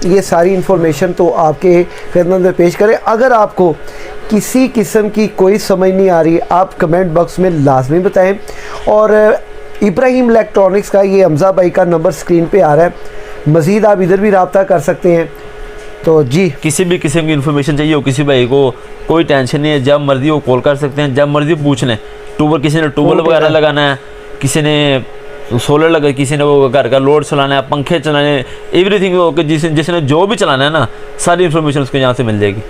ये सारी इन्फॉर्मेशन तो आपके खिदमत में पेश करें। अगर आपको किसी किस्म की कोई समझ नहीं आ रही, आप कमेंट बॉक्स में लाजमी बताएं। और इब्राहिम इलेक्ट्रॉनिक्स का ये हमज़ा भाई का नंबर स्क्रीन पे आ रहा है, मज़ीद आप इधर भी रब्ता कर सकते हैं। तो जी, किसी भी किस्म की इन्फॉर्मेशन चाहिए हो किसी भाई को, कोई टेंशन नहीं है, जब मर्जी वो कॉल कर सकते हैं, जब मर्जी पूछ लें। ट्यूबल, किसी ने ट्यूबल वगैरह लगाना है, किसी ने सोलर लगा, किसी ने वो घर का लोड चलाना है, पंखे चलाने, एवरीथिंग जिसने जो भी चलाना है ना, सारी इन्फॉर्मेशन उसको यहाँ से मिल जाएगी।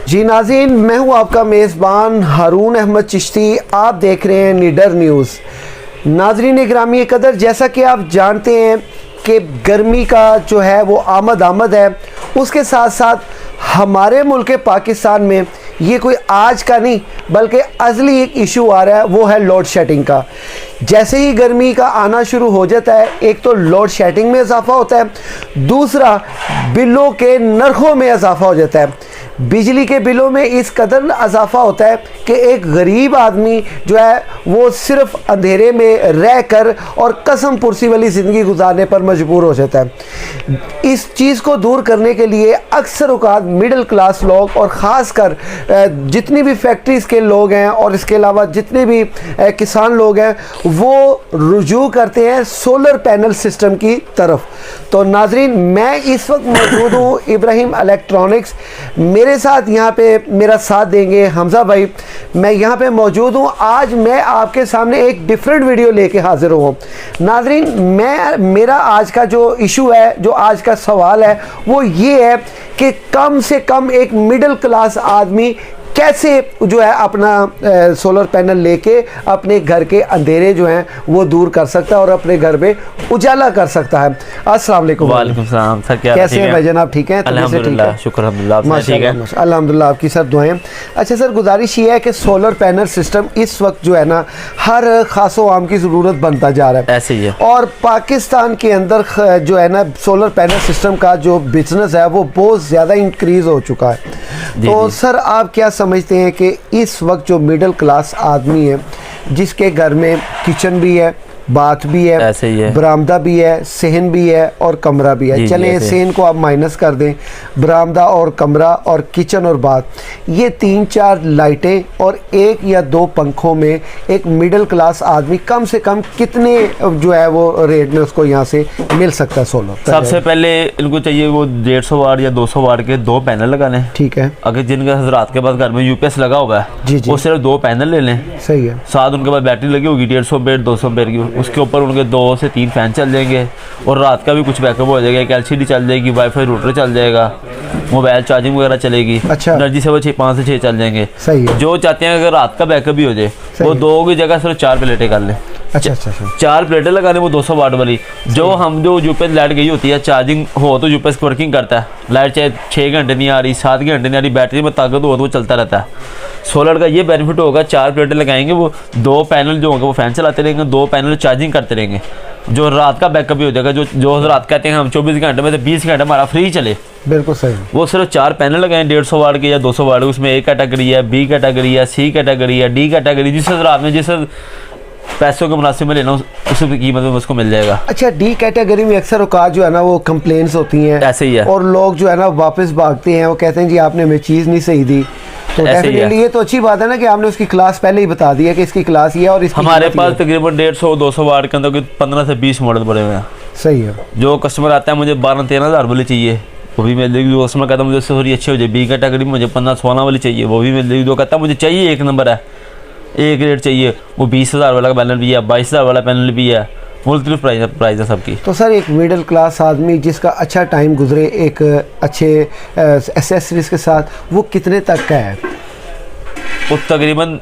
जी नाज़रीन, मैं हूँ आपका मेज़बान हारून अहमद चिश्ती, आप देख रहे हैं निडर न्यूज़। नाज़रीन इकरामी कदर, जैसा कि आप जानते हैं कि गर्मी का जो है वो आमद है, उसके साथ साथ हमारे मुल्क पाकिस्तान में ये कोई आज का नहीं बल्कि अज़ली एक इशू आ रहा है, वो है लोड शेडिंग का। जैसे ही गर्मी का आना शुरू हो जाता है, एक तो लोड शेडिंग में इजाफा होता है, दूसरा बिलों के नरखों में इजाफा हो जाता है। बिजली के बिलों में इस कदर इजाफा होता है कि एक गरीब आदमी जो है वो सिर्फ अंधेरे में रह कर और कसम पुरसी वाली ज़िंदगी गुजारने पर मजबूर हो जाता है। इस चीज़ को दूर करने के लिए अक्सर औक़ात मिडिल क्लास लोग और ख़ास कर जितनी भी फैक्ट्रीज़ के लोग हैं और इसके अलावा जितने भी किसान लोग हैं, वो रुजू करते हैं सोलर पैनल सिस्टम की तरफ। तो नाजरीन, मैं इस वक्त मौजूद हूँ इब्राहिम इलेक्ट्रॉनिक्स, मेरे साथ यहाँ पे मेरा साथ देंगे हमज़ा भाई। मैं यहाँ पे मौजूद हूँ। आज मैं आपके सामने एक डिफरेंट वीडियो लेके हाजिर हूँ। नाजरीन, मेरा आज का जो इशू है, जो आज का सवाल है, वो ये है कि कम से कम एक मिडिल क्लास आदमी कैसे जो है अपना सोलर पैनल लेके अपने घर के अंधेरे जो हैं वो दूर कर सकता है और अपने घर में उजाला कर सकता है। अस्सलाम वालेकुम। वालेकुम सलाम सर, क्या कैसे हैं भाईजान, आप ठीक हैं? अल्हम्दुलिल्लाह, शुक्र अल्हम्दुलिल्लाह, ठीक है अल्हम्दुलिल्लाह, आपकी सब दुआएं। अच्छा सर, गुजारिश ये है कि सोलर पैनल सिस्टम इस वक्त जो है ना हर खासो आम की ज़रूरत बनता जा रहा है, ऐसे ही है। और पाकिस्तान के अंदर जो है ना सोलर पैनल सिस्टम का जो बिजनेस है वो बहुत ज़्यादा इंक्रीज़ हो चुका है। तो सर, आप क्या समझते हैं कि इस वक्त जो मिडिल क्लास आदमी है, जिसके घर में किचन भी है, बाथ भी है, ऐसे ही है, बरामदा भी है, सहन भी है और कमरा भी है, चलें सहन को आप माइनस कर दें, बरामदा और कमरा और किचन और बाथ, ये 3-4 लाइटें और 1 या 2 पंखों में एक मिडिल क्लास आदमी कम से कम कितने जो है वो रेट में उसको यहाँ से मिल सकता है सोलर? सबसे पहले इनको चाहिए वो 150 वाट या 200 वाट के 2 पैनल लगाने। ठीक है। अगर जिनके हजरात के पास घर में यूपीएस लगा हुआ है, वो सिर्फ 2 पैनल ले लें। सही है। साथ उनके पास बैटरी लगी होगी 150 एम्पेयर 200 एम्पेयर की, उसके ऊपर उनके 2 से 3 फैन चल जाएंगे और रात का भी कुछ बैकअप हो जाएगा। एक एलसीडी चल जाएगी, वाईफाई रूटर चल जाएगा, मोबाइल चार्जिंग वगैरह चलेगी। अच्छा। एनर्जी से वो 5 से 6 चल जाएंगे। सही है। जो चाहते हैं अगर रात का बैकअप भी हो जाए, वो 2 की जगह सिर्फ 4 प्लेटें कर लें। अच्छा। 4 प्लेटें लगाने, वो 200 वाट वाली। जो यूपीएस लाइट गई होती है, चार्जिंग हो तो यूपीएस वर्किंग करता है, लाइट चाहे 6 घंटे नहीं आ रही, 7 घंटे नहीं आ रही, बैटरी में ताकत हो तो वो चलता रहता है। सोलर का ये बेनिफिट होगा, 4 प्लेटें लगाएंगे, वो 2 पैनल जो होंगे वो फैन चलाते रहेंगे, 2 पैनल चार्जिंग करते रहेंगे। जो रात का बैकअप भी हो जाएगा, जो रात कहते हैं हम 24 घंटे में से 20 घंटे हमारा फ्री चले। बिल्कुल सही। वो सिर्फ 4 पैनल लगाएं 150 वाट के या 200 वाट के, उसमें A कैटेगरी है, B कैटेगरी है, C कैटेगरी है, D कैटेगरी, जिस हजरात में जिस पैसों के मुनासिब में लेना उसी कीमत में उसको मिल जाएगा। अच्छा, डी कैटेगरी में अक्सर औकात जो है ना वो कंप्लेंट्स होती हैं, ऐसे ही है, और लोग जो है ना वापस भागते हैं, वो कहते हैं जी आपने हमें चीज़ नहीं सही दी। तो डेफिनेटली ये तो अच्छी बात है ना कि आपने उसकी क्लास पहले ही बता दी है कि इसकी क्लास ये है और इसकी हमारे पास तकरीबन 150-200 वाट के अंदर 15 से 20 मॉडल पड़े हुए हैं। सही है। जो कस्टमर आता है मुझे 12-13 हज़ार वाली चाहिए, वो भी मिल जाएगी। जो कस्टमर कहता है मुझे उससे थोड़ी अच्छी हो जाए, B कैटेगरी में मुझे 15-16 वाली चाहिए, वो भी मिल जाएगी। जो कहता है मुझे चाहिए 1 नंबर है, एक रेट चाहिए, वो 20,000 वाला पैनल भी है, 22,000 वाला पैनल भी है, मुख्तलिफ प्राइस है सबकी। तो सर, एक मिडिल क्लास आदमी जिसका अच्छा टाइम गुजरे एक अच्छे एसेसरीज के साथ, वो कितने तक का है? वो तकरीबन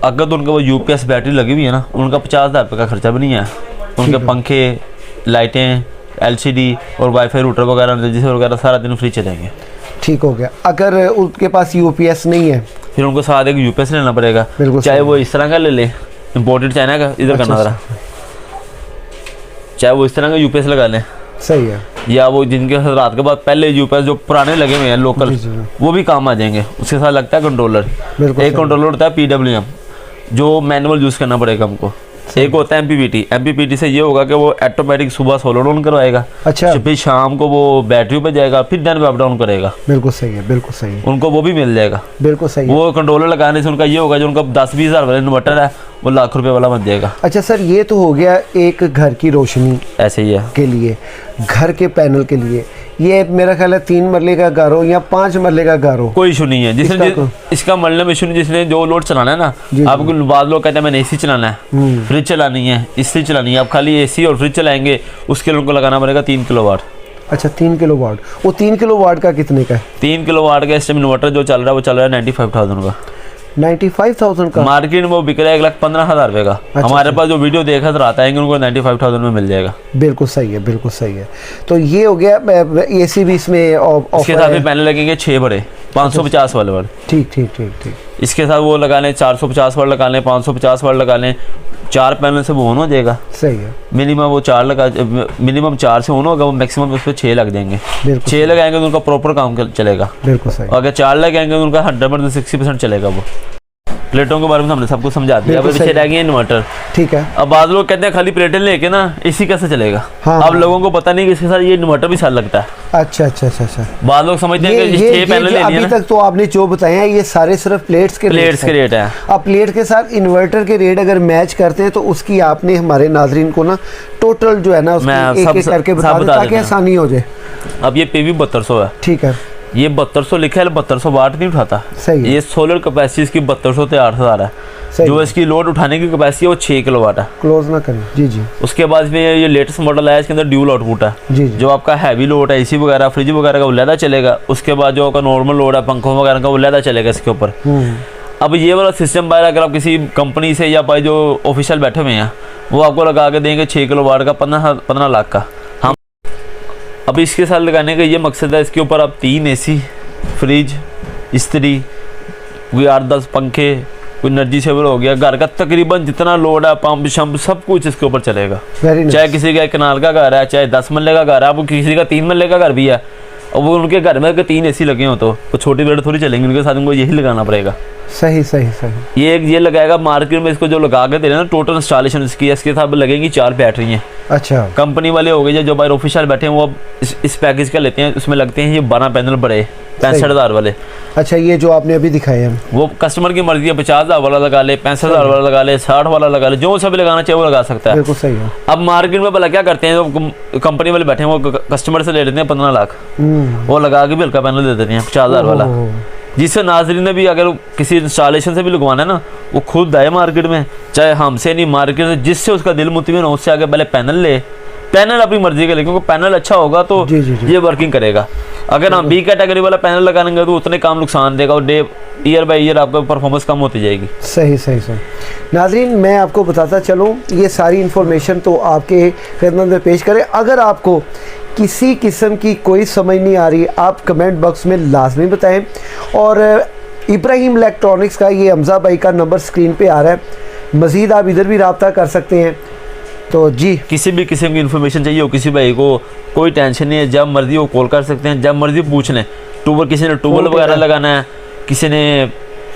अगर तो उनका वो यूपीएस बैटरी लगी हुई है ना, उनका 50,000 रुपये का खर्चा भी नहीं है। उनके पंखे, लाइटें, एलसीडी और वाईफाई रूटर वगैरह रजिस्टर वगैरह सारा दिन फ्री चलेंगे। ठीक हो गया। अगर उनके पास यूपीएस नहीं है, फिर उनको साथ एक यूपीएस लेना पड़ेगा, चाहे वो इस तरह का ले लें, इम्पोर्टेड चाइना का, इधर करना जरा, चाहे वो इस तरह का यूपीएस लगा लें। सही है। या वो जिनके रात के बाद पहले यूपीएस जो पुराने लगे हुए हैं लोकल, वो भी काम आ जाएंगे। उसके साथ लगता है कंट्रोलर, एक कंट्रोलर होता है PWM, जो मैनुअल यूज़ करना पड़ेगा हमको। एक होता है एमपीपीटी से ये होगा कि वो ऑटोमेटिक सुबह सोलर ऑन करवाएगा, अच्छा, फिर शाम को वो बैटरी पे जाएगा, फिर दिन पे अप डाउन करेगा। बिल्कुल सही है, बिल्कुल सही है, उनको वो भी मिल जाएगा। बिल्कुल सही है। वो कंट्रोलर लगाने से उनका ये होगा, जो उनका 10-20 हज़ार वाला इन्वर्टर है वो लाख रुपए वाला बन जाएगा। अच्छा सर, ये तो हो गया एक घर की रोशनी ऐसे ही है। के लिए, घर के पैनल के लिए। ये मेरा ख्याल है 3 मरले का घर हो या 5 मरले का घर हो, कोई इशू नहीं है। इसका मतलब इशू नहीं, जिसने जो लोड चलाना है ना, आपको बाद लोग कहते हैं मैंने एसी चलाना है, फ्रिज चलानी है, इस्त्री चलानी है, आप खाली एसी और फ्रिज चलाएंगे, उसके लिए उनको लगाना पड़ेगा 3 किलोवाट। अच्छा, 3 किलोवाट। वो 3 किलोवाट का कितने का है? 3 किलोवाट का इस टाइम इन्वर्टर जो चल रहा है वो चल रहा है 95,000 का। 95,000 का मार्केट में वो बिक रहा है 1,15,000 रुपये का। हमारे पास जो वीडियो देखा तो आता है कि उनको 95,000 में मिल जाएगा। बिल्कुल सही है, बिल्कुल सही है। तो ये हो गया एसी भी इसमें इसके साथ भी पैनल लगेंगे 6 बड़े 550 वाले। ठीक ठीक ठीक ठीक। इसके साथ वो लगा लें 450 वाट लगा लें, 550 वाट लगा लें, 4 पैनल से वो ऑन हो जाएगा। सही है। मिनिमम वो 4 से ऑन होगा, वो मैक्सिमम उस पर 6 लग जाएंगे। 6 लगाएंगे तो उनका प्रॉपर काम चलेगा। बिल्कुल सही। अगर 4 लगाएंगे तो उनका 100% 60% चलेगा। वो प्लेटों के बारे में हमने सबको समझा दिया। अब पीछे रह गए इन्वर्टर। ठीक है। अब बाद लोग कहते हैं खाली प्लेटें लेके ना एसी कैसे चलेगा। हाँ, अब लोगों को पता नहीं कि इसके साथ ये इन्वर्टर भी साथ लगता है। अच्छा अच्छा अच्छा अच्छा। बाद लोग समझते हैं कि 6 पैनल ले लिए। अभी तक तो आपने जो बताए हैं ये सारे सिर्फ प्लेट्स के रेट है। अब प्लेट के साथ इन्वर्टर के रेट अगर मैच करते हैं तो उसकी आपने हमारे नाजरीन को ना टोटल जो है ना एक एक करके बता दें ताकि आसानी हो जाए। अब ये PV 7200 है। ठीक है। ये 7200 लिखा है, 7200 वाट नहीं उठाता। सही है। ये सोलर कैपेसिटी इसकी 7200 से 8000 है। जो इसकी लोड उठाने की कैपेसिटी है वो 6 किलोवाट है। क्लोज ना करें। जी जी। उसके बाद में ये लेटेस्ट मॉडल आया, इसके अंदर ड्यूल आउटपुट है। जी। जो आपका हैवी लोड है एसी वगैरह फ्रिज वगैरह का वो लहदा चलेगा। उसके बाद जो आपका नॉर्मल लोड है पंखों वगैरह का वो लहदा चलेगा इसके ऊपर। अब ये वाला सिस्टम बाहर अगर आप किसी कंपनी से या भाई जो ऑफिशियल बैठे हुए हैं वो आपको लगा के देंगे 6 किलोवाट का 15 लाख का। हम अब इसके साथ लगाने का ये मकसद है, इसके ऊपर आप 3 एसी, फ्रिज, इस्त्री, कोई 8-10 पंखे, कोई एनर्जी सेवर हो गया, घर का तकरीबन जितना लोड है पंप शंप सब कुछ इसके ऊपर चलेगा। चाहे किसी का 1 कनाल का घर है, चाहे 10 मरले का घर है, अब किसी का 3 मरले का घर भी है और वो उनके घर में अगर 3 एसी लगे हो तो छोटी बेड थोड़ी चलेंगे, उनके साथ उनको यही लगाना पड़ेगा। सही सही सही। ये लगाएगा मार्केट में, इसको जो लगा के दे रहे हैं ना टोटल इंस्टॉलेशन इसकी, इसके साथ लगेंगी 4 बैटरियाँ। अच्छा। कंपनी वाले हो गए जो बाहर ऑफिशियल बैठे हैं वो अब इस पैकेज का लेते हैं, उसमें लगते हैं ये 12 पैनल बड़े 65,000 वाले। अच्छा, ये जो आपने अभी दिखाए हैं वो कस्टमर की मर्जी है, 50,000 वाला लगा ले, 65,000 वाला लगा ले, 60 वाला लगा ले, जो सभी लगाना चाहिए वो लगा सकता है। बिल्कुल सही है। अब मार्केट में भला क्या करते हैं, जो कंपनी वाले बैठे हैं वो कस्टमर से ले लेते हैं 15 लाख, वो लगा के भी हल्का पैनल दे देते हैं 50,000 वाला। जिससे नाजरीन ने भी अगर किसी इंस्टॉलेशन से भी लगवाना है ना वो खुद आए मार्केट में, चाहे हमसे नहीं मार्केट से, जिससे उसका दिल मुतमिन हो उससे आगे पहले पैनल ले। पैनल अपनी मर्जी का ले, क्योंकि पैनल अच्छा होगा तो ये वर्किंग करेगा। अगर हम बी कैटेगरी वाला पैनल लगाएंगे तो उतने काम नुकसान देगा और ईयर बाय ईयर आपका परफॉर्मेंस कम होती जाएगी। सही सही सही। नाजरीन, मैं आपको बताता चलूँ ये सारी इन्फॉर्मेशन तो आपके खिदमत में पेश करें। अगर आपको किसी किस्म की कोई समझ नहीं आ रही आप कमेंट बॉक्स में लाजमी बताएं। और इब्राहिम इलेक्ट्रॉनिक्स का ये हमजा भाई का नंबर स्क्रीन पे आ रहा है, मज़ीद आप इधर भी रब्ता कर सकते हैं। तो जी, किसी भी किस्म की इन्फॉर्मेशन चाहिए हो किसी भाई को, कोई टेंशन नहीं है, जब मर्जी वो कॉल कर सकते हैं, जब मर्जी पूछ लें। किसी ने ट्यूबवेल वगैरह लगाना है, किसी ने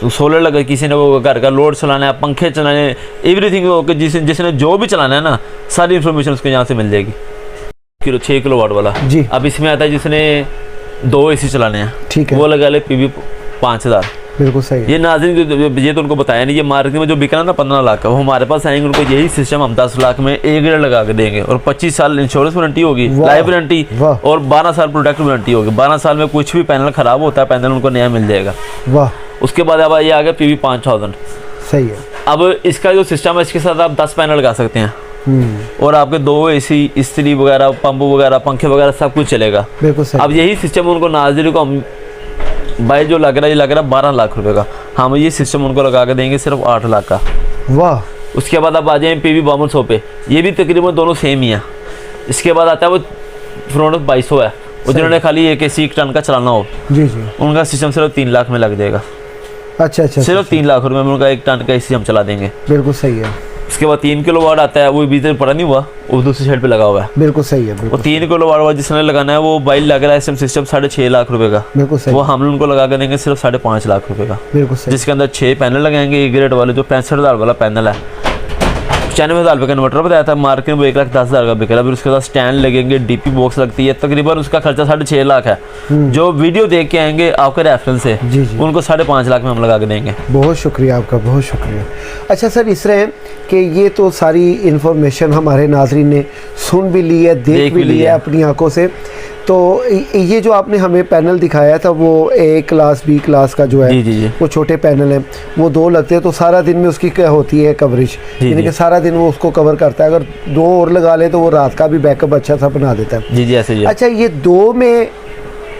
सोलर लगा, किसी ने वो घर का लोड चलाना है, पंखे चलाने, एवरीथिंग जिसने जो भी चलाना है ना सारी इन्फॉर्मेशन उसके यहाँ से मिल जाएगी। 6 किलोवाट वाला जी। अब इसमें आता है जिसने 2 एसी चलाने हैं, ठीक है, वो लगा ले PV 5000। बिल्कुल सही। ये नाज़रीन ये तो उनको बताया नहीं, ये मार्केट में जो बिक रहा ना 15 लाख का, वो हमारे पास आएंगे, उनको यही सिस्टम हम 10 लाख में A ग्रेड लगा के देंगे और 25 साल इंश्योरेंस वारंटी होगी, लाइफ वारंटी, और 12 साल प्रोडक्ट वारंटी होगी। 12 साल में कुछ भी पैनल खराब होता है पैनल उनको नया मिल जाएगा। वाह। उसके बाद अब ये आ गया PV 5000। सही है। अब इसका जो सिस्टम है इसके साथ आप 10 पैनल लगा सकते हैं और आपके 2 एसी, इस्त्री वगैरह, पंप वगैरह, पंखे वगैरह सब कुछ चलेगा। बिल्कुल सही। अब यही सिस्टम उनको नाज़रीन को हम भाई जो लग रहा है ये लग रहा है 12 लाख रुपए का, हम ये सिस्टम उनको लगा के देंगे सिर्फ 8 लाख का। वाह। उसके बाद आप आ जाए PV 5200 पे, ये भी तकरीबन दोनों सेम ही है। इसके बाद आता है वो फ्रंट 2200 है, वो जिन्होंने खाली 1 एसी 1 टन का चलाना हो जी जी, उनका सिस्टम सिर्फ 3 लाख में लग जाएगा। अच्छा अच्छा। सिर्फ 3 लाख रुपए में उनका 1 टन का एसी हम चला देंगे। बिल्कुल सही है। उसके बाद 3 किलोवाट आता है, वो बीच में पड़ा नहीं हुआ, वो दूसरी साइड पे लगा हुआ है। बिल्कुल सही है। और 3 किलोवाट वाला जिसने लगाना है वो बाइल लग रहा है सिस्टम 6.5 लाख रुपए का। बिल्कुल सही। वो हम उनको लगा के देंगे सिर्फ 5.5 लाख रुपए का। बिल्कुल सही। जिसके अंदर 6 पैनल लगाएंगे A ग्रेड वाले, जो 65,000 वाला पैनल है, 95,000 रुपये का इन्वर्टर बताया था, मार्केट में वो 1,10,000 का बिक रहा है। फिर उसके साथ स्टैंड लगेंगे, डीपी बॉक्स लगती है, तकरीबन उसका खर्चा 6.5 लाख है। जो वीडियो देख के आएंगे आपके रेफरेंस से जी जी, उनको 5.5 लाख में हम लगा के देंगे। बहुत शुक्रिया आपका, बहुत शुक्रिया। अच्छा सर, इस तरह कि ये तो सारी इन्फॉर्मेशन हमारे नाजरीन ने सुन भी ली है, देख भी ली है अपनी आंखों से। तो ये जो आपने हमें पैनल दिखाया था वो A क्लास B क्लास का जो है जी जी जी। वो छोटे पैनल हैं, वो 2 लगते हैं, तो सारा दिन में उसकी क्या होती है कवरेज, यानी कि सारा दिन वो उसको कवर करता है। अगर 2 और लगा ले तो वो रात का भी बैकअप अच्छा सा बना देता है। जी जी ऐसे जी। अच्छा, ये 2 में,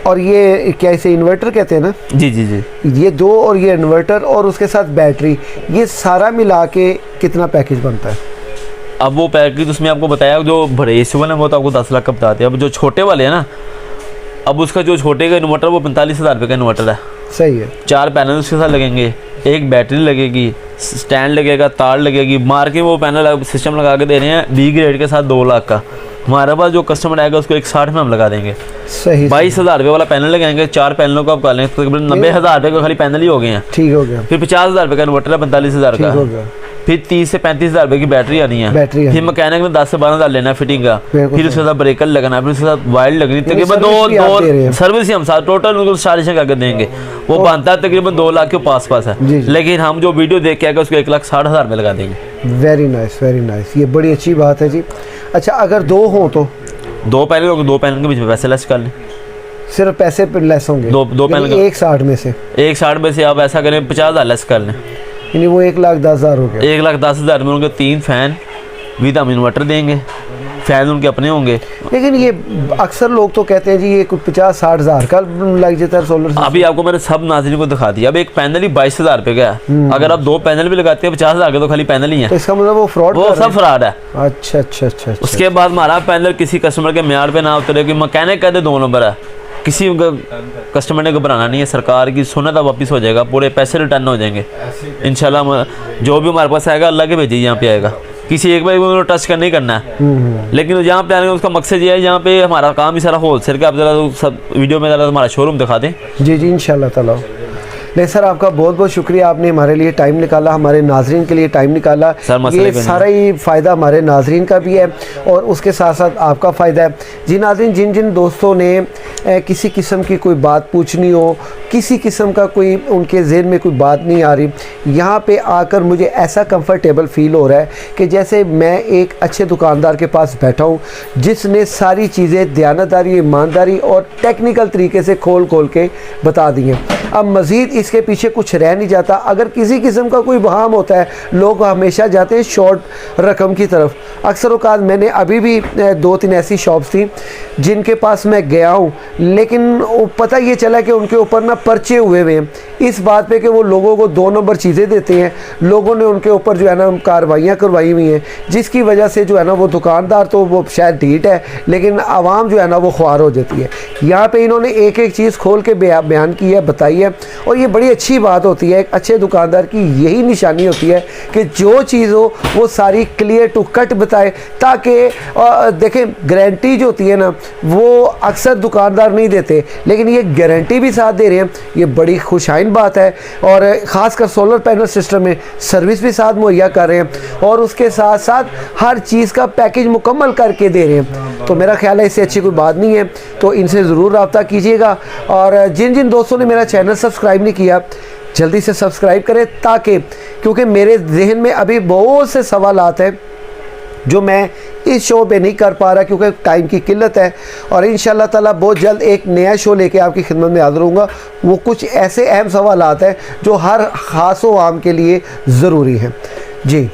और ये क्या इसे इन्वर्टर कहते हैं ना? जी जी जी। ये 2 और ये इन्वर्टर और उसके साथ बैटरी, ये सारा मिला के कितना पैकेज बनता है? अब वो पैकेज उसमें आपको बताया, जो बड़े एसी वाले वो तो आपको 10 लाख का बताते हैं। अब जो छोटे वाले हैं ना, अब उसका जो छोटे का इन्वर्टर वो 45,000 रुपये का इन्वर्टर है। सही है। 4 पैनल उसके साथ लगेंगे, एक बैटरी लगेगी, स्टैंड लगेगा, तार लगेगी। मार्केट में वो पैनल सिस्टम लगा के दे रहे हैं B ग्रेड के साथ 2 लाख का। हमारे पास जो कस्टमर आएगा उसको 160 में हम लगा देंगे। सही। 22,000 रुपये वाला पैनल लगाएंगे, 4 पैनलों को आप कर लें तकरीबन 90,000 रुपये का खाली पैनल ही हो गए हैं। ठीक हो गया। फिर 50,000 रुपये का इन्वर्टर है, 45,000 का। ठीक हो गया। फिर 30 से 35,000 रुपये की बैटरी आनी है। बैटरी फिर मैकेनिक में 10 से 12,000 लेना है फिटिंग का। बिल्कुल फिर उसके साथ ब्रेकर लगाना है, फिर उसके साथ वायर लगनी, तकरीबन सर्विस भी आप दे रहे हैं। दो सर्विस ही हम साथ टोटल उनको सारे करके देंगे। वो बनता है तकरीबन 2 लाख के पास है। जी जी। लेकिन हम जो वीडियो देख के आएगा उसको 1,60,000 में लगा देंगे। वेरी नाइस, वेरी नाइस, ये बड़ी अच्छी बात है जी। अच्छा, अगर 2 हो तो 2 पैनल होंगे, 2 पैनल के बीच में पैसे लेस कर लें, सिर्फ पैसे पे लेस होंगे? दो पैनल का 160 में से 160 में से आप ऐसा करें 50,000 लेस कर लें, यानी वो 1,10,000 हो गया। 1,10,000 में उनके 3 फैन विद हम इन्वर्टर देंगे, फैन उनके अपने होंगे। लेकिन ये अक्सर लोग तो कहते हैं जी ये कुछ 50-60 हज़ार का लग जाता है सोलर सिस्टम। अभी आपको मैंने सब नाज़रीन को दिखा दिया। अब एक पैनल ही 22,000 रुपये का है, अगर आप 2 पैनल भी लगाते हैं 50,000 के तो खाली पैनल ही है। तो इसका मतलब वो फ्रॉड, वो सब फ्रॉड है। अच्छा अच्छा अच्छा। उसके बाद हमारा पैनल किसी कस्टमर के म्यार पे ना उतरे कि मैकेनिक कहते 2 नंबर है, किसी कस्टमर ने घबराना नहीं है। सरकार की सुन्नत वापस हो जाएगा, पूरे पैसे रिटर्न हो जाएंगे इंशाल्लाह। जो भी हमारे पास आएगा अल्लाह के भेजिए यहाँ पे आएगा, किसी एक बार को टच कर नहीं करना है। लेकिन जहाँ पे आने उसका मकसद ये है, यहाँ पे हमारा काम ही सारा होलसेल का। आप जरा सब वीडियो में जरा हमारा शोरूम दिखा दें। जी जी इंशाल्लाह ताला। नहीं सर, आपका बहुत बहुत शुक्रिया, आपने हमारे लिए टाइम निकाला, हमारे नाजरीन के लिए टाइम निकाला। ये सारा ही फ़ायदा हमारे नाजरीन का भी है और उसके साथ साथ आपका फ़ायदा है। जी नाजरीन, जिन जिन दोस्तों ने किसी किस्म की कोई बात पूछनी हो, किसी किस्म का कोई उनके ज़हन में कोई बात नहीं आ रही, यहाँ पे आकर मुझे ऐसा कंफर्टेबल फ़ील हो रहा है कि जैसे मैं एक अच्छे दुकानदार के पास बैठा हूँ, जिसने सारी चीज़ें दयानतदारी, ईमानदारी और टेक्निकल तरीके से खोल खोल के बता दी हैं। अब मज़ीद इसके पीछे कुछ रह नहीं जाता। अगर किसी किस्म का कोई वहाम होता है, लोग हमेशा जाते हैं शॉर्ट रकम की तरफ। अक्सर औक़ात मैंने अभी भी 2-3 ऐसी शॉप्स थी जिनके पास मैं गया हूँ, लेकिन पता ये चला कि उनके ऊपर ना पर्चे हुए हुए हैं इस बात पे कि वो लोगों को 2 नंबर चीज़ें देते हैं। लोगों ने उनके ऊपर जो है ना कार्रवाइयाँ करवाई हुई हैं, जिसकी वजह से जो है ना वो दुकानदार तो वो शायद ढीठ है, लेकिन आवाम जो है ना वो ख्वार हो जाती है। यहाँ पे इन्होंने एक एक चीज़ खोल के बयान की है, बताई है, और ये बड़ी अच्छी बात होती है। एक अच्छे दुकानदार की यही निशानी होती है कि जो चीज़ हो वो सारी क्लियर टू कट बताए, ताकि देखें गारंटी जो होती है ना वो अक्सर दुकानदार नहीं देते, लेकिन ये गारंटी भी साथ दे रहे हैं, ये बड़ी खुशाइन बात है। और ख़ासकर सोलर पैनल सिस्टम में सर्विस भी साथ मुहैया कर रहे हैं और उसके साथ साथ हर चीज़ का पैकेज मुकम्मल करके दे रहे हैं। तो मेरा ख्याल है इससे अच्छी कोई बात नहीं है, तो इनसे ज़रूर रब्ता कीजिएगा। और जिन जिन दोस्तों ने मेरा चैनल सब्सक्राइब नहीं किया, जल्दी से सब्सक्राइब करें, ताकि क्योंकि मेरे जहन में अभी बहुत से सवालात हैं जो मैं इस शो पे नहीं कर पा रहा क्योंकि टाइम की किल्लत है। और इंशाल्लाह ताला बहुत जल्द एक नया शो लेके आपकी खिदमत में हाज़िर होऊंगा। वो कुछ ऐसे अहम सवालात हैं जो हर ख़ास व आम के लिए ज़रूरी हैं। जी।